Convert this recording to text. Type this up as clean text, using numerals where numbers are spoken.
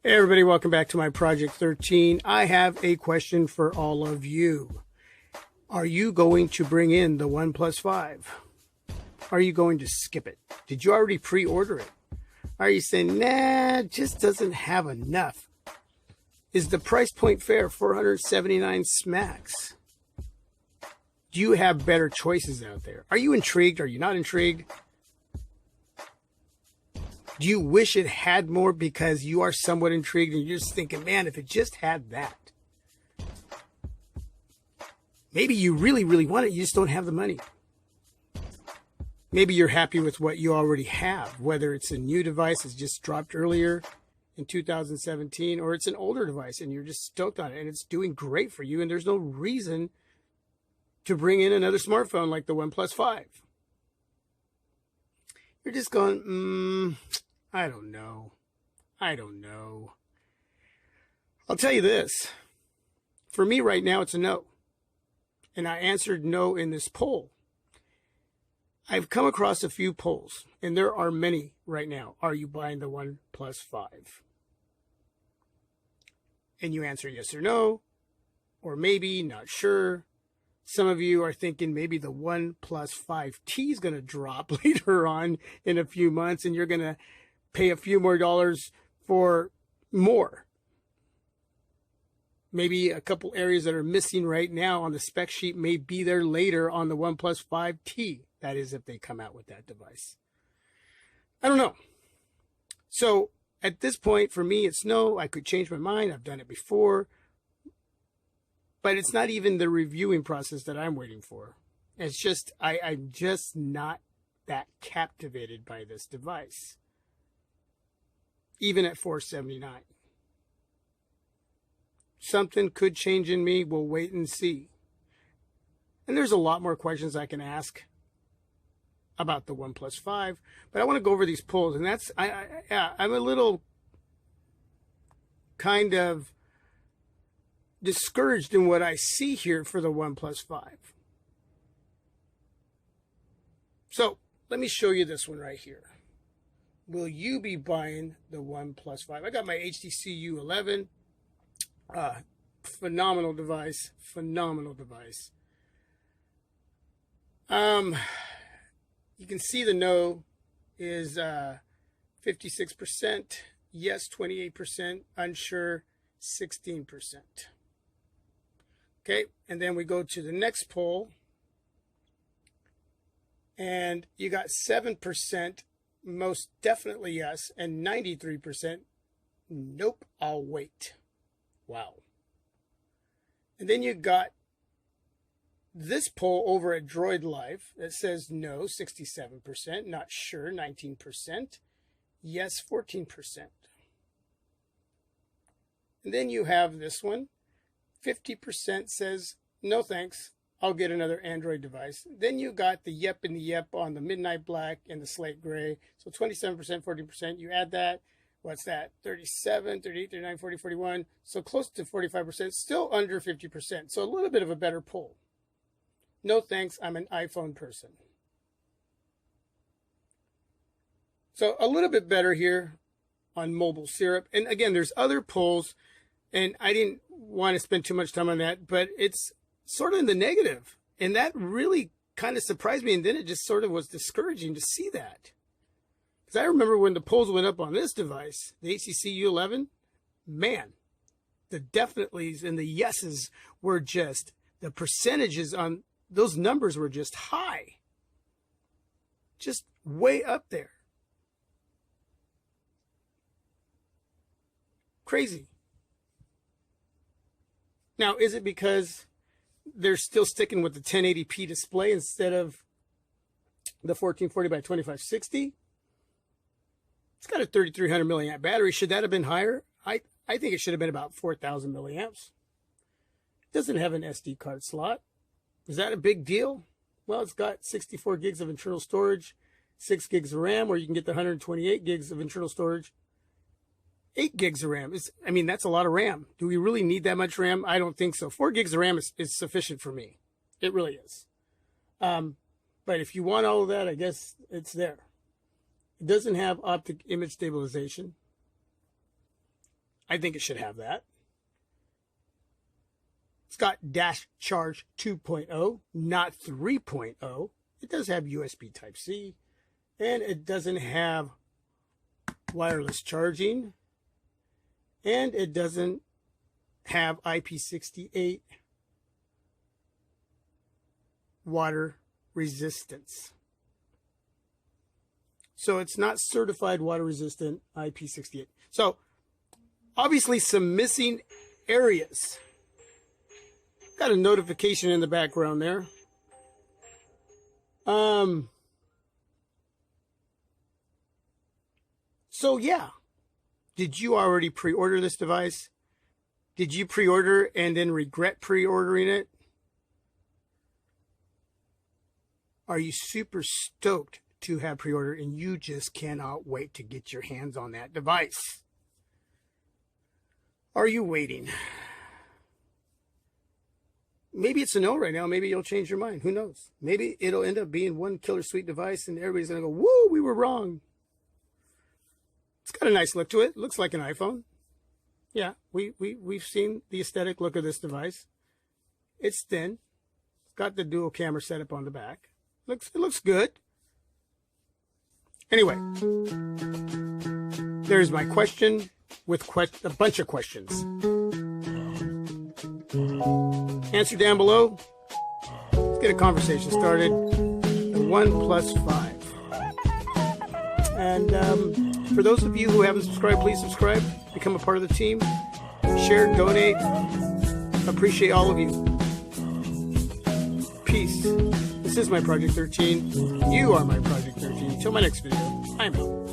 Hey everybody, welcome back to my Project 13. I have a question for all of you. Are you going to bring in the OnePlus 5? Are you going to skip it? Did you already pre-order it? Are you saying, nah, it just doesn't have enough? Is the price point fair? 479 smacks. Do you have better choices out there? Are you intrigued? Are you not intrigued? Do you wish it had more because you are somewhat intrigued and you're just thinking, man, if it just had that. Maybe you really, really want it, you just don't have the money. Maybe you're happy with what you already have, whether it's a new device that's just dropped earlier in 2017, or it's an older device and you're just stoked on it and it's doing great for you and there's no reason to bring in another smartphone like the OnePlus 5. You're just going, I don't know. I'll tell you this. For me right now, it's a no. And I answered no in this poll. I've come across a few polls, and there are many right now. Are you buying the OnePlus 5? And you answer yes or no, or maybe, not sure. Some of you are thinking maybe the OnePlus 5T is going to drop later on in a few months, and you're going to pay a few more dollars for more. Maybe a couple areas that are missing right now on the spec sheet may be there later on the OnePlus 5T. That is if they come out with that device. I don't know. So at this point, for me, it's no. I could change my mind. I've done it before. But it's not even the reviewing process that I'm waiting for. It's just, I'm just not that captivated by this device. Even at $479. Something could change in me. We'll wait and see. And there's a lot more questions I can ask about the OnePlus 5, but I want to go over these polls, and that's I'm a little kind of discouraged in what I see here for the OnePlus 5. So let me show you this one right here. Will you be buying the OnePlus 5? I got my HTC U11. Phenomenal device. You can see the no is 56%, yes 28%, unsure 16%. Okay, and then we go to the next poll, and you got 7% most definitely yes, and 93% nope, I'll wait. Wow. And then you got this poll over at Droid Life that says no, 67%, not sure, 19%, yes, 14%. And then you have this one, 50% says no thanks, I'll get another Android device. Then you got the yep and the yep on the Midnight Black and the Slate Gray. So 27%, 40%, you add that. What's that? 37, 38, 39, 40, 41. So close to 45%, still under 50%. So a little bit of a better poll. No thanks, I'm an iPhone person. So a little bit better here on Mobile Syrup. And again, there's other polls, and I didn't want to spend too much time on that, but it's sort of in the negative. And that really kind of surprised me, and then it just sort of was discouraging to see that. Because I remember when the polls went up on this device, the HTC U11, man, the definitelys and the yeses were just, the percentages on those numbers were just high. Just way up there. Crazy. Now, is it because they're still sticking with the 1080p display instead of the 1440 by 2560? It's got a 3300 milliamp battery. Should that have been higher? I think it should have been about 4000 milliamps. It doesn't have an SD card slot. Is that a big deal? Well, it's got 64 gigs of internal storage, 6 gigs of RAM, or you can get the 128 gigs of internal storage. 8 gigs of RAM. That's a lot of RAM. Do we really need that much RAM? I don't think so. 4 gigs of RAM is sufficient for me. It really is. But if you want all of that, I guess it's there. It doesn't have optic image stabilization. I think it should have that. It's got Dash Charge 2.0, not 3.0. It does have USB Type-C, and it doesn't have wireless charging, and it doesn't have IP68 water resistance. So it's not certified water resistant IP68. So obviously some missing areas. Got a notification in the background there. So yeah, did you already pre-order this device? Did you pre-order and then regret pre-ordering it? Are you super stoked to have pre-ordered and you just cannot wait to get your hands on that device? Are you waiting? Maybe it's a no right now. Maybe you'll change your mind. Who knows? Maybe it'll end up being one killer sweet device and everybody's going to go, woo, we were wrong. It's got a nice look to it. Looks like an iPhone. Yeah, we've seen the aesthetic look of this device. It's thin. It's got the dual camera setup on the back. It looks good. Anyway, there's my question with a bunch of questions. Answer down below. Let's get a conversation started. The 1 + 5. And for those of you who haven't subscribed, please subscribe. Become a part of the team. Share, donate. Appreciate all of you. Peace. This is my Project 13. You are my Project 13. Until my next video, I'm out.